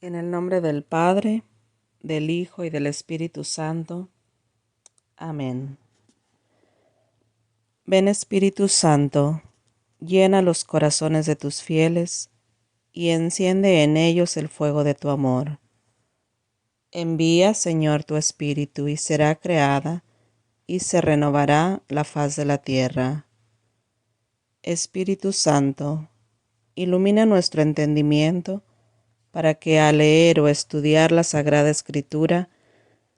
En el nombre del Padre, del Hijo y del Espíritu Santo. Amén. Ven Espíritu Santo, llena los corazones de tus fieles y enciende en ellos el fuego de tu amor. Envía, Señor, tu Espíritu y será creada y se renovará la faz de la tierra. Espíritu Santo, ilumina nuestro entendimiento para que al leer o estudiar la Sagrada Escritura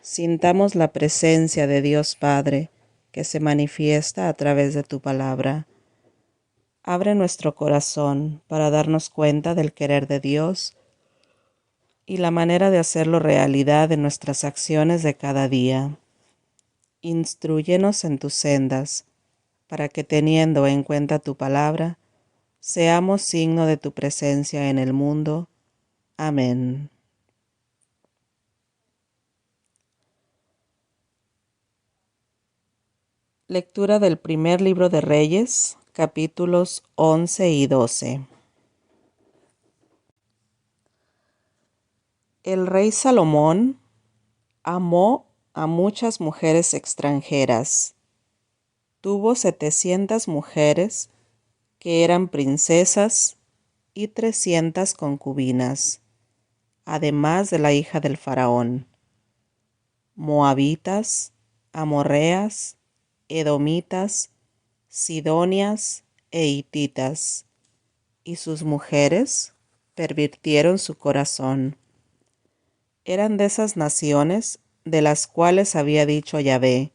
sintamos la presencia de Dios Padre que se manifiesta a través de tu palabra. Abre nuestro corazón para darnos cuenta del querer de Dios y la manera de hacerlo realidad en nuestras acciones de cada día. Instrúyenos en tus sendas, para que teniendo en cuenta tu palabra, seamos signo de tu presencia en el mundo. Amén. Lectura del primer libro de Reyes, capítulos 11 y 12. El rey Salomón amó a muchas mujeres extranjeras. Tuvo 700 mujeres que eran princesas y 300 concubinas, además de la hija del faraón, moabitas, amorreas, edomitas, sidonias e hititas, y sus mujeres pervirtieron su corazón. Eran de esas naciones de las cuales había dicho Yahvé: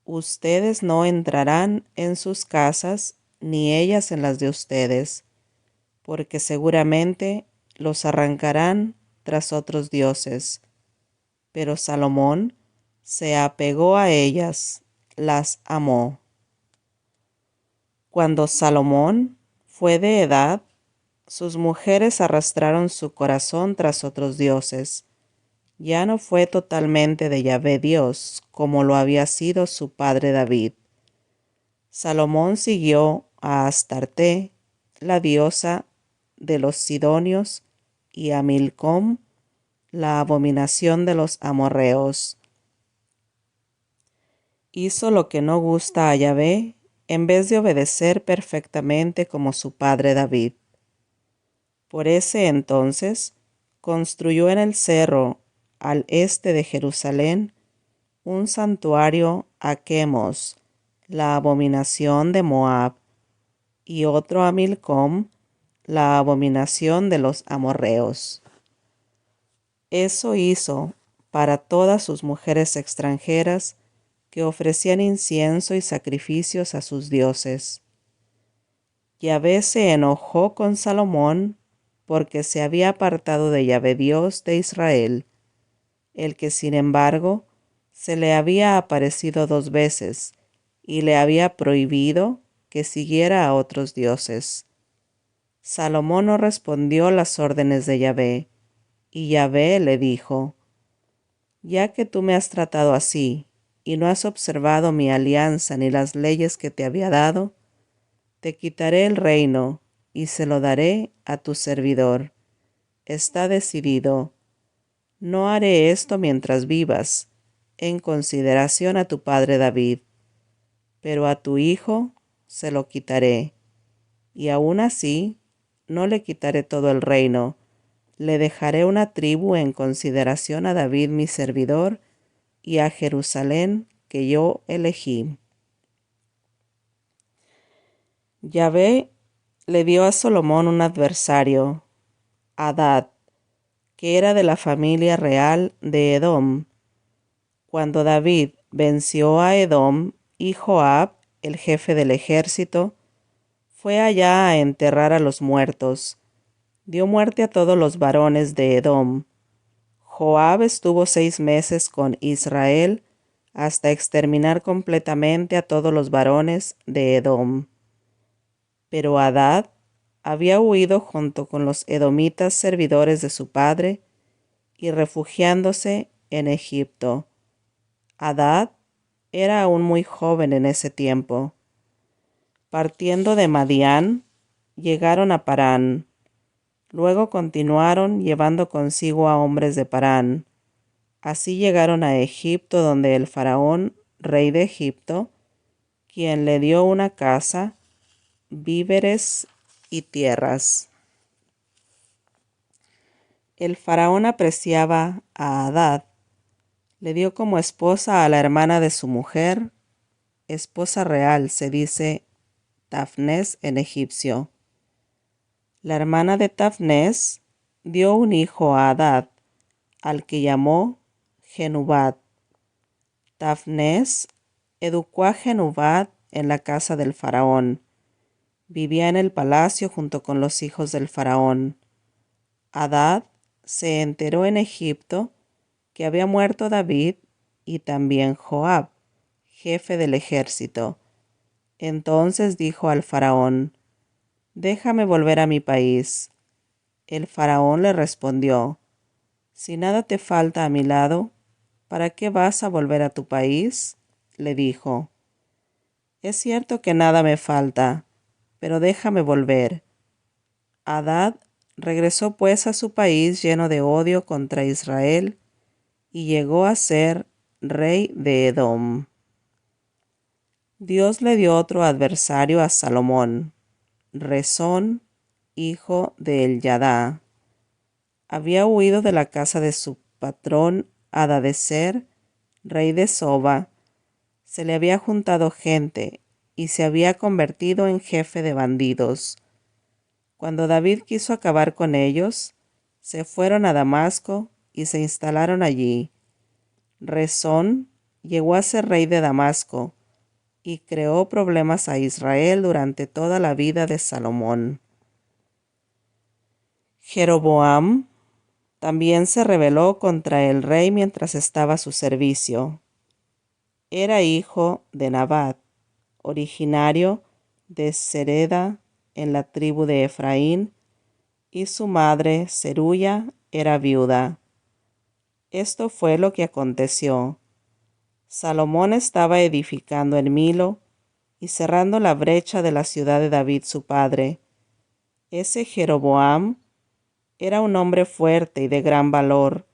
ustedes no entrarán en sus casas, ni ellas en las de ustedes, porque seguramente los arrancarán tras otros dioses. Pero Salomón se apegó a ellas, las amó. Cuando Salomón fue de edad, sus mujeres arrastraron su corazón tras otros dioses. Ya no fue totalmente de Yahvé Dios, como lo había sido su padre David. Salomón siguió a Astarte, la diosa de los sidonios, y a Milcom, la abominación de los amorreos. Hizo lo que no gusta a Yahvé, en vez de obedecer perfectamente como su padre David. Por ese entonces construyó en el cerro al este de Jerusalén un santuario a Quemos, la abominación de Moab, y otro a Milcom, la abominación de los amorreos. Eso hizo para todas sus mujeres extranjeras que ofrecían incienso y sacrificios a sus dioses. Yahvé se enojó con Salomón porque se había apartado de Yahvé Dios de Israel, el que sin embargo se le había aparecido 2 veces y le había prohibido que siguiera a otros dioses. Salomón no respondió las órdenes de Yahvé, y Yahvé le dijo: ya que tú me has tratado así, y no has observado mi alianza ni las leyes que te había dado, te quitaré el reino y se lo daré a tu servidor. Está decidido. No haré esto mientras vivas, en consideración a tu padre David, pero a tu hijo se lo quitaré, y aún así no le quitaré todo el reino. Le dejaré una tribu en consideración a David mi servidor y a Jerusalén que yo elegí. Yahvé le dio a Salomón un adversario, Hadad, que era de la familia real de Edom. Cuando David venció a Edom, y Joab, el jefe del ejército, fue allá a enterrar a los muertos. Dio muerte a todos los varones de Edom. Joab estuvo 6 meses con Israel hasta exterminar completamente a todos los varones de Edom. Pero Hadad había huido junto con los edomitas servidores de su padre y refugiándose en Egipto. Hadad era aún muy joven en ese tiempo. Partiendo de Madián, llegaron a Parán. Luego continuaron llevando consigo a hombres de Parán. Así llegaron a Egipto, donde el faraón, rey de Egipto, quien le dio una casa, víveres y tierras. El faraón apreciaba a Hadad, le dio como esposa a la hermana de su mujer, esposa real, se dice Tafnés en egipcio. La hermana de Tafnés dio un hijo a Hadad, al que llamó Genubat. Tafnés educó a Genubat en la casa del faraón. Vivía en el palacio junto con los hijos del faraón. Hadad se enteró en Egipto que había muerto David y también Joab, jefe del ejército. Entonces dijo al faraón: «Déjame volver a mi país». El faraón le respondió: «Si nada te falta a mi lado, ¿para qué vas a volver a tu país?». Le dijo: «Es cierto que nada me falta, pero déjame volver». Hadad regresó pues a su país lleno de odio contra Israel y llegó a ser rey de Edom. Dios le dio otro adversario a Salomón, Rezón, hijo de Elyadá. Había huido de la casa de su patrón Hadadezer, rey de Soba. Se le había juntado gente y se había convertido en jefe de bandidos. Cuando David quiso acabar con ellos, se fueron a Damasco y se instalaron allí. Rezón llegó a ser rey de Damasco y creó problemas a Israel durante toda la vida de Salomón. Jeroboam también se rebeló contra el rey mientras estaba a su servicio. Era hijo de Nabat, originario de Sereda en la tribu de Efraín, y su madre, Zeruya, era viuda. Esto fue lo que aconteció. Salomón estaba edificando en Milo y cerrando la brecha de la ciudad de David su padre. Ese Jeroboam era un hombre fuerte y de gran valor,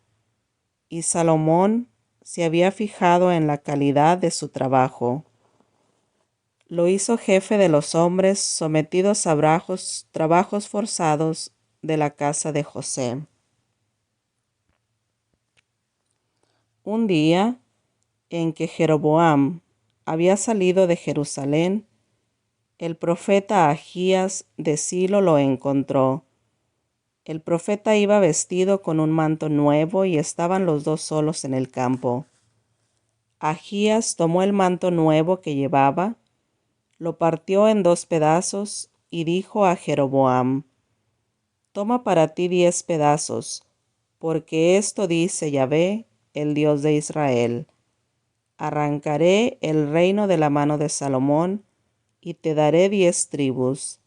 y Salomón se había fijado en la calidad de su trabajo. Lo hizo jefe de los hombres sometidos a trabajos forzados de la casa de José. Un día en que Jeroboam había salido de Jerusalén, el profeta Ahías de Silo lo encontró. El profeta iba vestido con un manto nuevo y estaban los dos solos en el campo. Ahías tomó el manto nuevo que llevaba, lo partió en 2 pedazos y dijo a Jeroboam: «Toma para ti 10 pedazos, porque esto dice Yahvé, el Dios de Israel: arrancaré el reino de la mano de Salomón y te daré 10 tribus.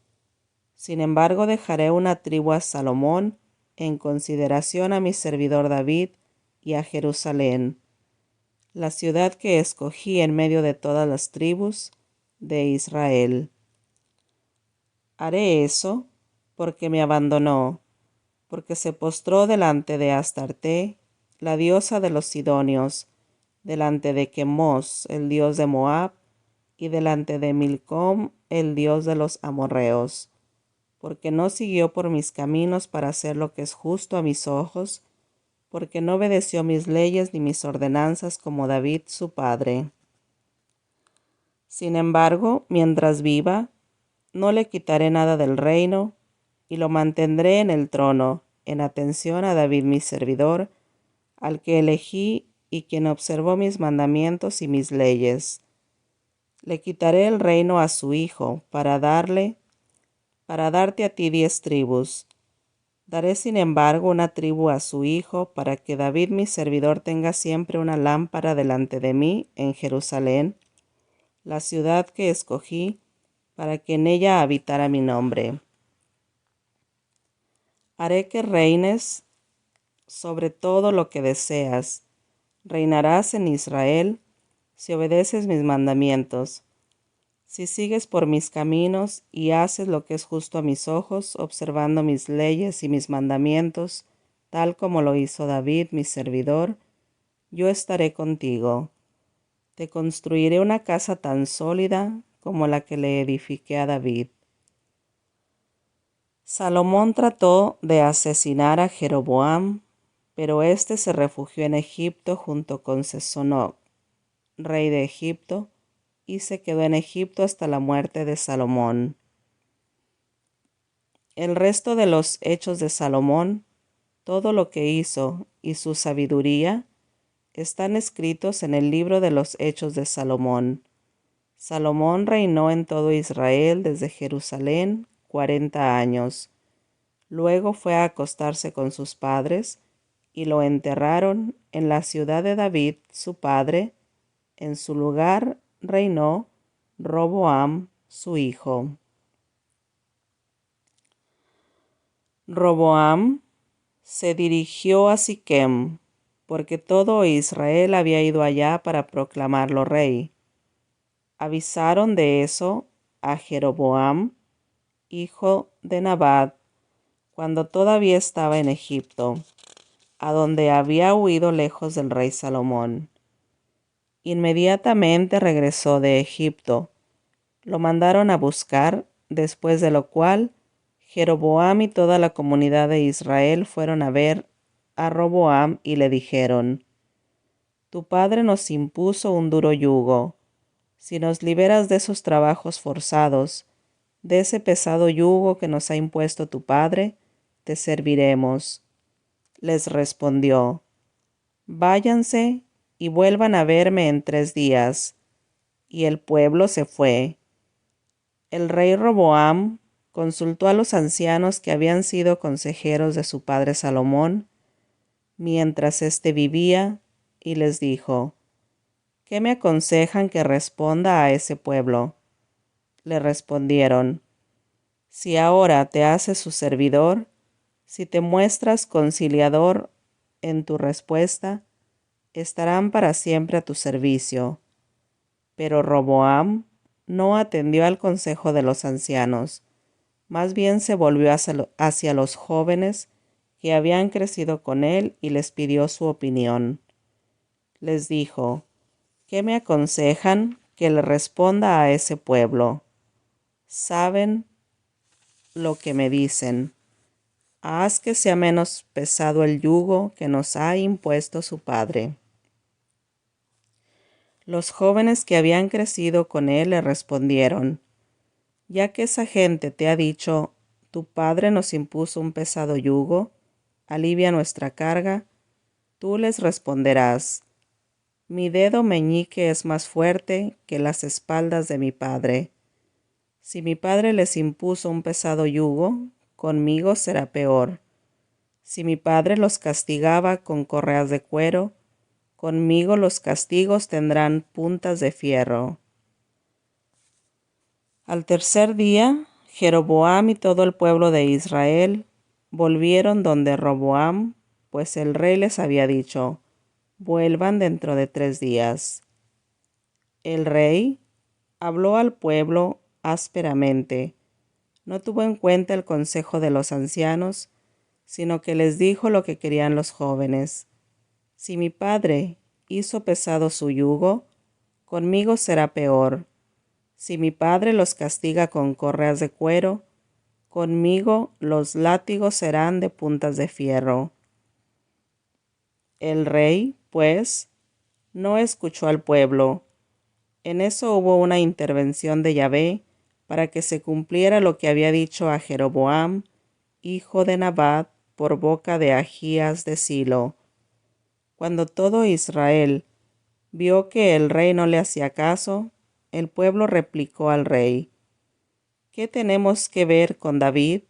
Sin embargo, dejaré una tribu a Salomón en consideración a mi servidor David y a Jerusalén, la ciudad que escogí en medio de todas las tribus de Israel. Haré eso porque me abandonó, porque se postró delante de Astarte, la diosa de los sidonios, delante de Quemos, el dios de Moab, y delante de Milcom, el dios de los amorreos, porque no siguió por mis caminos para hacer lo que es justo a mis ojos, porque no obedeció mis leyes ni mis ordenanzas como David su padre. Sin embargo, mientras viva, no le quitaré nada del reino, y lo mantendré en el trono, en atención a David mi servidor, al que elegí y quien observó mis mandamientos y mis leyes. Le quitaré el reino a su hijo, para darte a ti 10 tribus. Daré sin embargo una tribu a su hijo, para que David mi servidor tenga siempre una lámpara delante de mí en Jerusalén, la ciudad que escogí, para que en ella habitara mi nombre. Haré que reines sobre todo lo que deseas. Reinarás en Israel si obedeces mis mandamientos. Si sigues por mis caminos y haces lo que es justo a mis ojos, observando mis leyes y mis mandamientos, tal como lo hizo David, mi servidor, yo estaré contigo. Te construiré una casa tan sólida como la que le edifiqué a David. Salomón trató de asesinar a Jeroboam, pero éste se refugió en Egipto junto con Sesonop, rey de Egipto, y se quedó en Egipto hasta la muerte de Salomón. El resto de los hechos de Salomón, todo lo que hizo y su sabiduría, están escritos en el libro de los hechos de Salomón. Salomón reinó en todo Israel desde Jerusalén 40 años. Luego fue a acostarse con sus padres y lo enterraron en la ciudad de David, su padre. En su lugar reinó Roboam, su hijo. Roboam se dirigió a Siquem, porque todo Israel había ido allá para proclamarlo rey. Avisaron de eso a Jeroboam, hijo de Nabat, cuando todavía estaba en Egipto, a donde había huido lejos del rey Salomón. Inmediatamente regresó de Egipto. Lo mandaron a buscar, después de lo cual Jeroboam y toda la comunidad de Israel fueron a ver a Roboam y le dijeron: Tu padre nos impuso un duro yugo. Si nos liberas de esos trabajos forzados, de ese pesado yugo que nos ha impuesto tu padre, te serviremos. Les respondió: Váyanse y vuelvan a verme en 3 días. Y el pueblo se fue. El rey Roboam consultó a los ancianos que habían sido consejeros de su padre Salomón, mientras éste vivía, y les dijo: ¿Qué me aconsejan que responda a ese pueblo? Le respondieron: Si ahora te haces su servidor, si te muestras conciliador en tu respuesta, estarán para siempre a tu servicio. Pero Roboam no atendió al consejo de los ancianos, más bien se volvió hacia los jóvenes que habían crecido con él y les pidió su opinión. Les dijo: ¿Qué me aconsejan que le responda a ese pueblo? Saben lo que me dicen. Haz que sea menos pesado el yugo que nos ha impuesto su padre. Los jóvenes que habían crecido con él le respondieron: Ya que esa gente te ha dicho, tu padre nos impuso un pesado yugo, alivia nuestra carga, tú les responderás: Mi dedo meñique es más fuerte que las espaldas de mi padre. Si mi padre les impuso un pesado yugo, conmigo será peor. Si mi padre los castigaba con correas de cuero, conmigo los castigos tendrán puntas de fierro. Al tercer día, Jeroboam y todo el pueblo de Israel volvieron donde Roboam, pues el rey les había dicho: Vuelvan dentro de 3 días. El rey habló al pueblo ásperamente. No tuvo en cuenta el consejo de los ancianos, sino que les dijo lo que querían los jóvenes: Si mi padre hizo pesado su yugo, conmigo será peor. Si mi padre los castiga con correas de cuero, conmigo los látigos serán de puntas de fierro. El rey, pues, no escuchó al pueblo. En eso hubo una intervención de Yahvé para que se cumpliera lo que había dicho a Jeroboam, hijo de Nabat, por boca de Ahías de Silo. Cuando todo Israel vio que el rey no le hacía caso, el pueblo replicó al rey: ¿Qué tenemos que ver con David?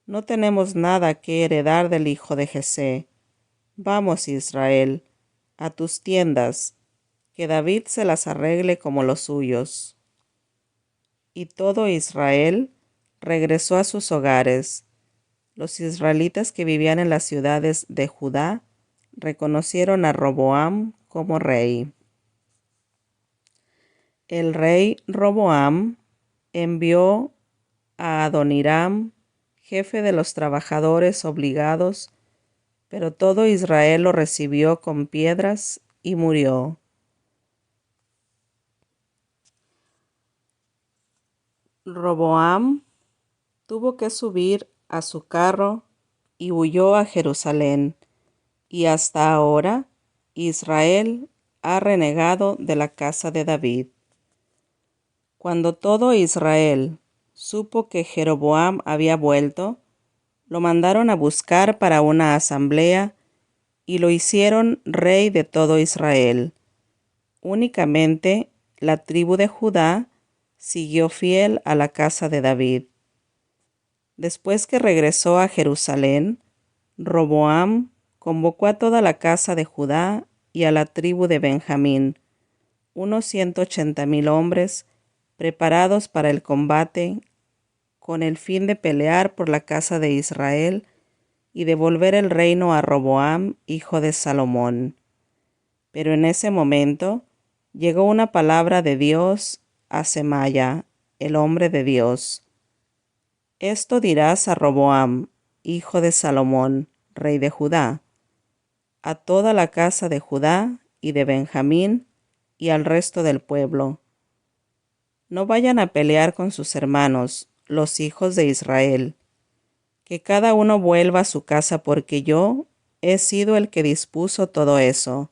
No tenemos nada que heredar del hijo de Jesé. Vamos, Israel, a tus tiendas, que David se las arregle como los suyos. Y todo Israel regresó a sus hogares. Los israelitas que vivían en las ciudades de Judá reconocieron a Roboam como rey. El rey Roboam envió a Adoniram, jefe de los trabajadores obligados, pero todo Israel lo recibió con piedras y murió. Roboam tuvo que subir a su carro y huyó a Jerusalén, y hasta ahora Israel ha renegado de la casa de David. Cuando todo Israel supo que Jeroboam había vuelto, lo mandaron a buscar para una asamblea y lo hicieron rey de todo Israel. Únicamente la tribu de Judá siguió fiel a la casa de David. Después que regresó a Jerusalén, Roboam convocó a toda la casa de Judá y a la tribu de Benjamín, unos 180,000 hombres preparados para el combate, con el fin de pelear por la casa de Israel y devolver el reino a Roboam, hijo de Salomón. Pero en ese momento llegó una palabra de Dios a Semaya, el hombre de Dios. Esto dirás a Roboam, hijo de Salomón, rey de Judá, a toda la casa de Judá y de Benjamín y al resto del pueblo. No vayan a pelear con sus hermanos, los hijos de Israel, que cada uno vuelva a su casa porque yo he sido el que dispuso todo eso.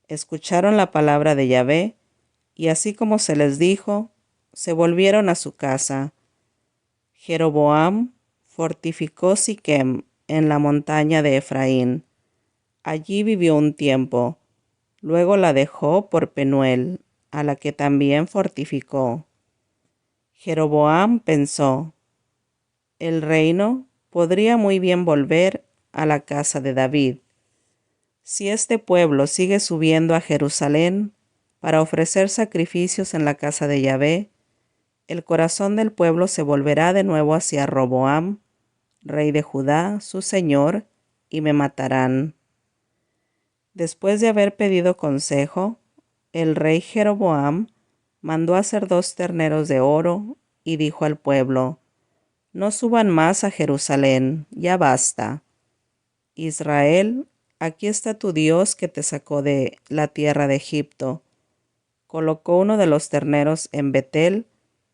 Escucharon la palabra de Yahvé, y así como se les dijo, se volvieron a su casa. Jeroboam fortificó Siquem en la montaña de Efraín. Allí vivió un tiempo. Luego la dejó por Penuel, a la que también fortificó. Jeroboam pensó, el reino podría muy bien volver a la casa de David. Si este pueblo sigue subiendo a Jerusalén para ofrecer sacrificios en la casa de Yahvé, el corazón del pueblo se volverá de nuevo hacia Roboam, rey de Judá, su señor, y me matarán. Después de haber pedido consejo, el rey Jeroboam mandó hacer 2 terneros de oro y dijo al pueblo, no suban más a Jerusalén, ya basta. Israel, aquí está tu Dios que te sacó de la tierra de Egipto. Colocó uno de los terneros en Betel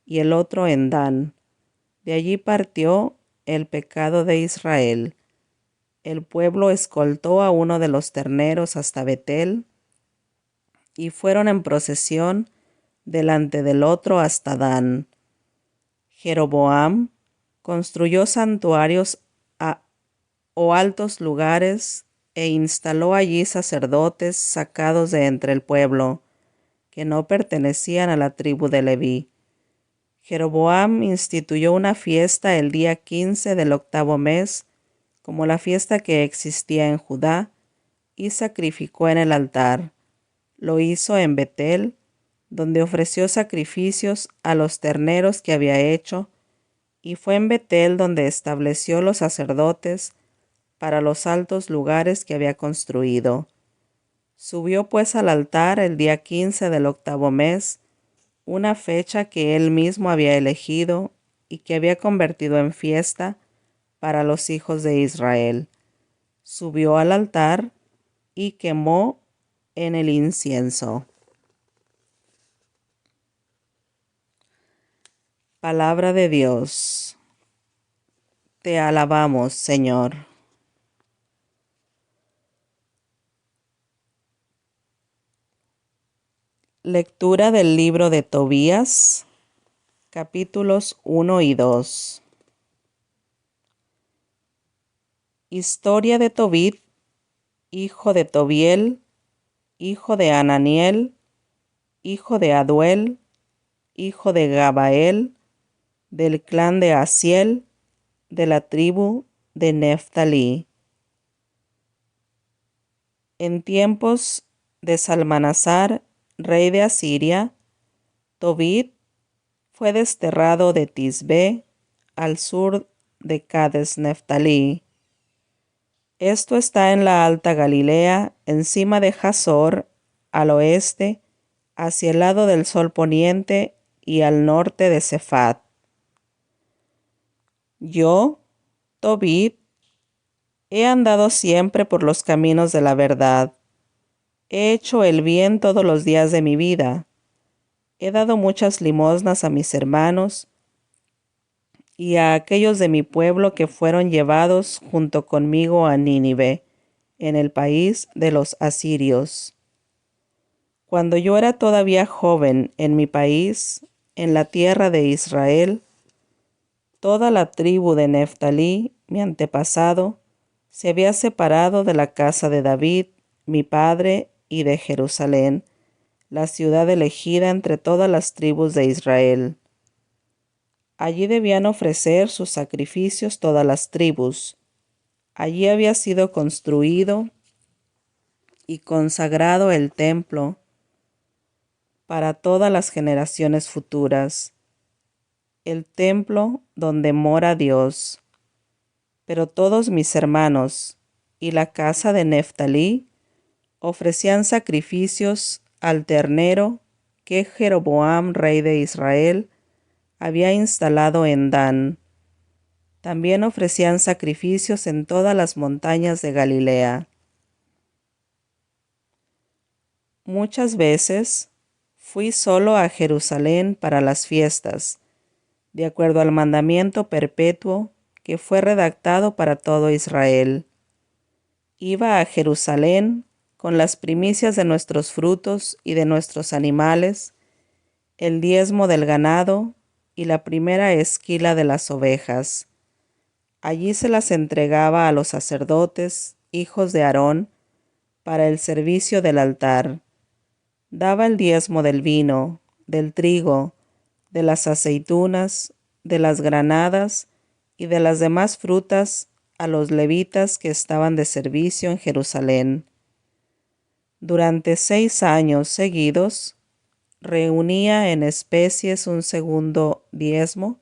y el otro en Dan. De allí partió el pecado de Israel. El pueblo escoltó a uno de los terneros hasta Betel y fueron en procesión delante del otro hasta Dan. Jeroboam construyó santuarios o altos lugares e instaló allí sacerdotes sacados de entre el pueblo, que no pertenecían a la tribu de Leví. Jeroboam instituyó una fiesta el día 15 del 8º mes, como la fiesta que existía en Judá, y sacrificó en el altar. Lo hizo en Betel, donde ofreció sacrificios a los terneros que había hecho, y fue en Betel donde estableció los sacerdotes para los altos lugares que había construido. Subió pues al altar el día 15 del 8º mes, una fecha que él mismo había elegido y que había convertido en fiesta para los hijos de Israel. Subió al altar y quemó en el incienso. Palabra de Dios. Te alabamos, Señor. Lectura del libro de Tobías, capítulos 1 y 2. Historia de Tobit, hijo de Tobiel, hijo de Ananiel, hijo de Aduel, hijo de Gabael, del clan de Asiel, de la tribu de Neftalí. En tiempos de Salmanasar, rey de Asiria, Tobit fue desterrado de Tisbe, al sur de Cades Neftalí. Esto está en la Alta Galilea, encima de Jasor, al oeste, hacia el lado del sol poniente y al norte de Cefat. Yo, Tobit, he andado siempre por los caminos de la verdad. He hecho el bien todos los días de mi vida. He dado muchas limosnas a mis hermanos y a aquellos de mi pueblo que fueron llevados junto conmigo a Nínive, en el país de los asirios. Cuando yo era todavía joven en mi país, en la tierra de Israel, toda la tribu de Neftalí, mi antepasado, se había separado de la casa de David, mi padre, y de Jerusalén, la ciudad elegida entre todas las tribus de Israel. Allí debían ofrecer sus sacrificios todas las tribus. Allí había sido construido y consagrado el templo para todas las generaciones futuras, el templo donde mora Dios. Pero todos mis hermanos y la casa de Neftalí ofrecían sacrificios al ternero que Jeroboam, rey de Israel, había instalado en Dan. También ofrecían sacrificios en todas las montañas de Galilea. Muchas veces fui solo a Jerusalén para las fiestas, de acuerdo al mandamiento perpetuo que fue redactado para todo Israel. Iba a Jerusalén con las primicias de nuestros frutos y de nuestros animales, el diezmo del ganado y la primera esquila de las ovejas. Allí se las entregaba a los sacerdotes, hijos de Aarón, para el servicio del altar. Daba el diezmo del vino, del trigo, de las aceitunas, de las granadas y de las demás frutas a los levitas que estaban de servicio en Jerusalén. Durante 6 años seguidos, reunía en especies un segundo diezmo,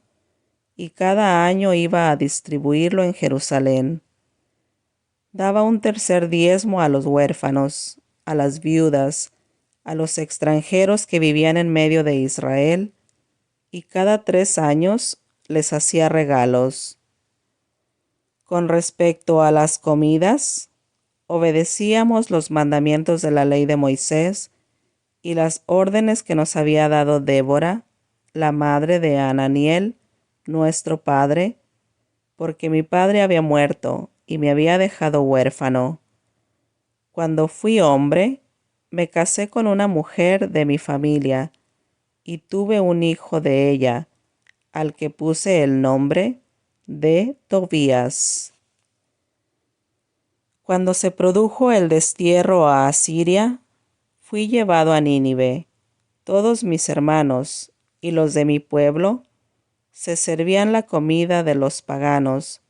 y cada año iba a distribuirlo en Jerusalén. Daba un tercer diezmo a los huérfanos, a las viudas, a los extranjeros que vivían en medio de Israel, y cada 3 años les hacía regalos. Con respecto a las comidas, obedecíamos los mandamientos de la ley de Moisés y las órdenes que nos había dado Débora, la madre de Ananiel, nuestro padre, porque mi padre había muerto y me había dejado huérfano. Cuando fui hombre, me casé con una mujer de mi familia y tuve un hijo de ella, al que puse el nombre de Tobías. Cuando se produjo el destierro a Asiria, fui llevado a Nínive. Todos mis hermanos y los de mi pueblo se servían la comida de los paganos,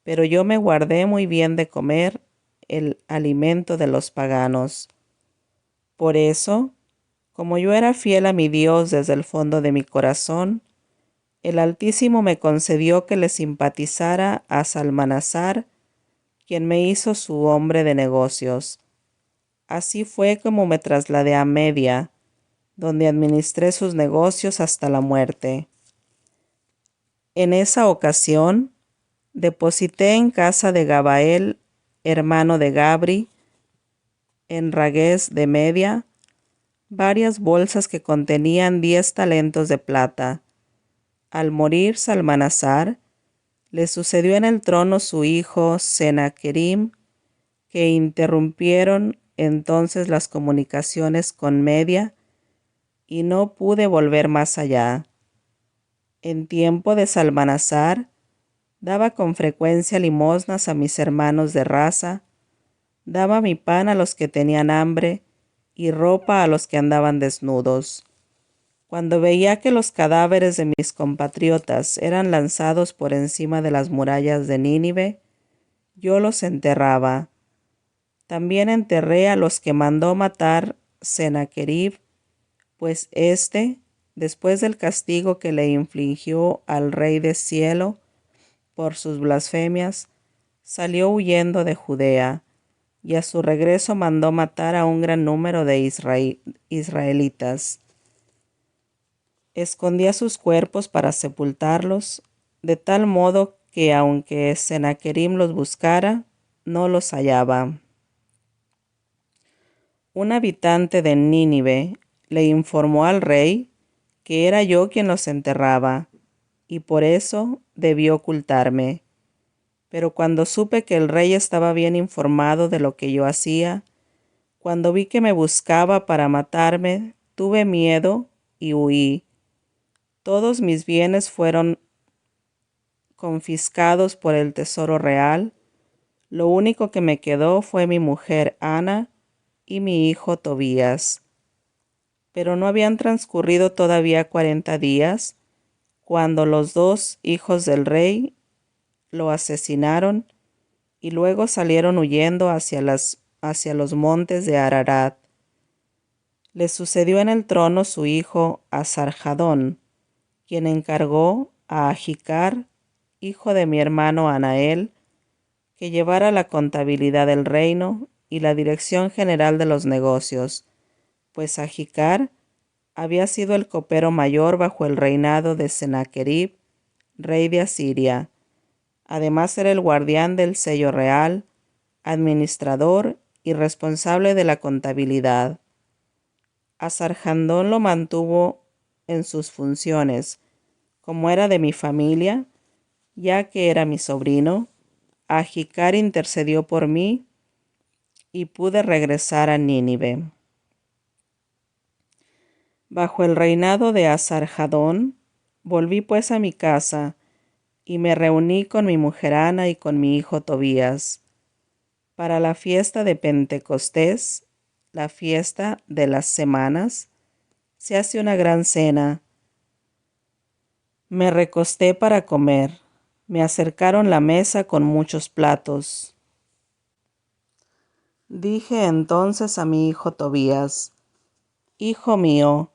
pero yo me guardé muy bien de comer el alimento de los paganos. Por eso, como yo era fiel a mi Dios desde el fondo de mi corazón, el Altísimo me concedió que le simpatizara a Salmanasar, quien me hizo su hombre de negocios. Así fue como me trasladé a Media, donde administré sus negocios hasta la muerte. En esa ocasión, deposité en casa de Gabael, hermano de Gabri, en Ragués de Media, varias bolsas que contenían 10 talentos de plata. Al morir Salmanasar, le sucedió en el trono su hijo Senaquerim, que interrumpieron entonces las comunicaciones con Media, y no pude volver más allá. En tiempo de Salmanasar, daba con frecuencia limosnas a mis hermanos de raza, daba mi pan a los que tenían hambre y ropa a los que andaban desnudos. Cuando veía que los cadáveres de mis compatriotas eran lanzados por encima de las murallas de Nínive, yo los enterraba. También enterré a los que mandó matar Senaquerib, pues éste, después del castigo que le infligió al Rey del Cielo por sus blasfemias, salió huyendo de Judea, y a su regreso mandó matar a un gran número de israelitas. Escondía sus cuerpos para sepultarlos, de tal modo que aunque Sennacherib los buscara, no los hallaba. Un habitante de Nínive le informó al rey que era yo quien los enterraba, y por eso debió ocultarme. Pero cuando supe que el rey estaba bien informado de lo que yo hacía, cuando vi que me buscaba para matarme, tuve miedo y huí. Todos mis bienes fueron confiscados por el tesoro real. Lo único que me quedó fue mi mujer Ana y mi hijo Tobías. Pero no habían transcurrido todavía 40 días, cuando los dos hijos del rey lo asesinaron y luego salieron huyendo hacia los montes de Ararat. Le sucedió en el trono su hijo Asarjadón, quien encargó a Ahicar, hijo de mi hermano Anael, que llevara la contabilidad del reino y la dirección general de los negocios, pues Ahicar había sido el copero mayor bajo el reinado de Sennacherib, rey de Asiria. Además era el guardián del sello real, administrador y responsable de la contabilidad. Asarjadón lo mantuvo en sus funciones. Como era de mi familia, ya que era mi sobrino, Ahicar intercedió por mí y pude regresar a Nínive. Bajo el reinado de Asarjadón, volví pues a mi casa y me reuní con mi mujer Ana y con mi hijo Tobías. Para la fiesta de Pentecostés, la fiesta de las semanas, se hace una gran cena. Me recosté para comer. Me acercaron la mesa con muchos platos. Dije entonces a mi hijo Tobías: Hijo mío,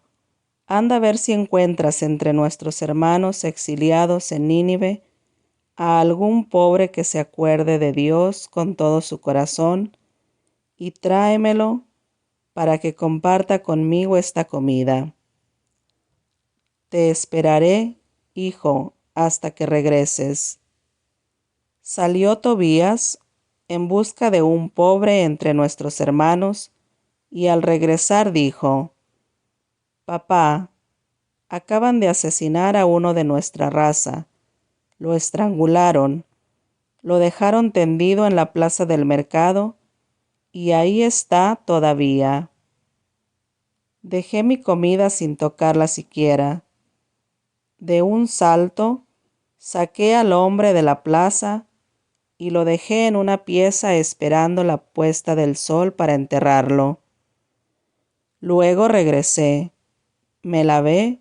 anda a ver si encuentras entre nuestros hermanos exiliados en Nínive a algún pobre que se acuerde de Dios con todo su corazón, y tráemelo para que comparta conmigo esta comida. Te esperaré, hijo, hasta que regreses. Salió Tobías en busca de un pobre entre nuestros hermanos, y al regresar dijo: Papá, acaban de asesinar a uno de nuestra raza. Lo estrangularon, lo dejaron tendido en la plaza del mercado, y ahí está todavía. Dejé mi comida sin tocarla siquiera. De un salto, saqué al hombre de la plaza y lo dejé en una pieza esperando la puesta del sol para enterrarlo. Luego regresé, me lavé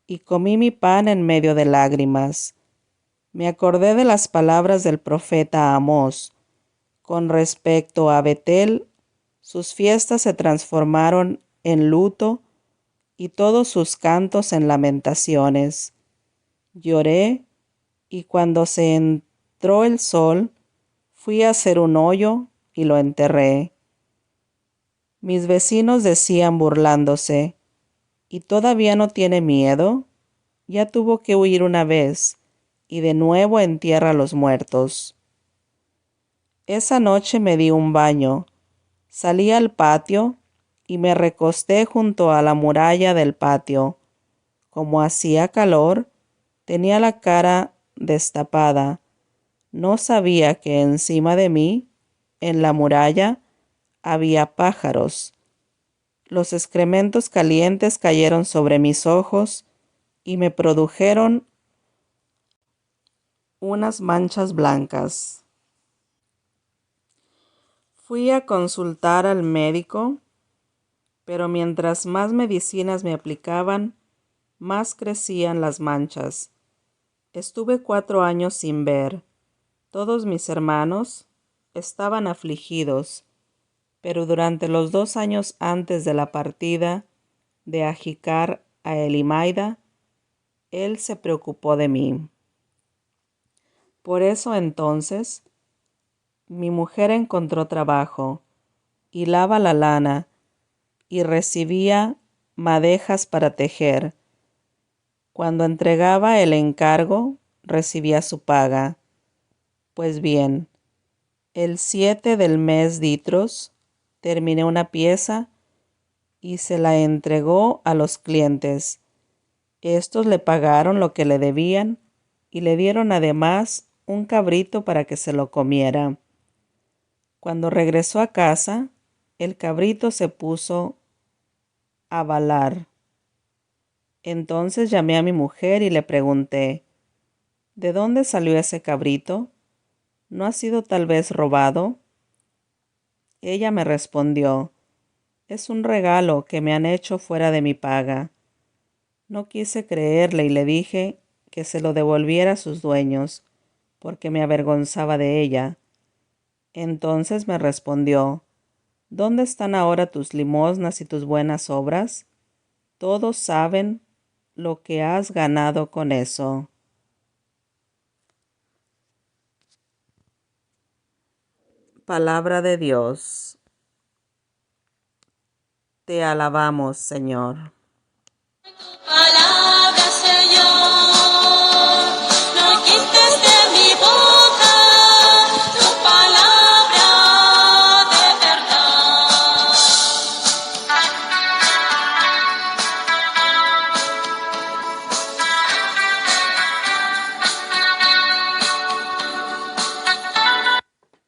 y comí mi pan en medio de lágrimas. Me acordé de las palabras del profeta Amós. Con respecto a Betel, sus fiestas se transformaron en luto y todos sus cantos en lamentaciones. Lloré, y cuando se entró el sol, fui a hacer un hoyo y lo enterré. Mis vecinos decían burlándose: ¿Y todavía no tiene miedo? Ya tuvo que huir una vez, y de nuevo entierra a los muertos. Esa noche me di un baño, salí al patio y me recosté junto a la muralla del patio. Como hacía calor, tenía la cara destapada. No sabía que encima de mí, en la muralla, había pájaros. Los excrementos calientes cayeron sobre mis ojos y me produjeron unas manchas blancas. Fui a consultar al médico, pero mientras más medicinas me aplicaban, más crecían las manchas. Estuve 4 años sin ver. Todos mis hermanos estaban afligidos, pero durante los 2 años antes de la partida de Ahicar a Elimaida, él se preocupó de mí. Por eso entonces mi mujer encontró trabajo hilaba la lana y recibía madejas para tejer. Cuando entregaba el encargo, recibía su paga. Pues bien, el 7 del mes Ditros terminé una pieza y se la entregó a los clientes. Estos le pagaron lo que le debían y le dieron además un cabrito para que se lo comiera. Cuando regresó a casa, el cabrito se puso a balar. Entonces llamé a mi mujer y le pregunté, ¿de dónde salió ese cabrito? ¿No ha sido tal vez robado? Ella me respondió, es un regalo que me han hecho fuera de mi paga. No quise creerle y le dije que se lo devolviera a sus dueños, porque me avergonzaba de ella. Entonces me respondió, ¿dónde están ahora tus limosnas y tus buenas obras? Todos saben lo que has ganado con eso. Palabra de Dios. Te alabamos, Señor.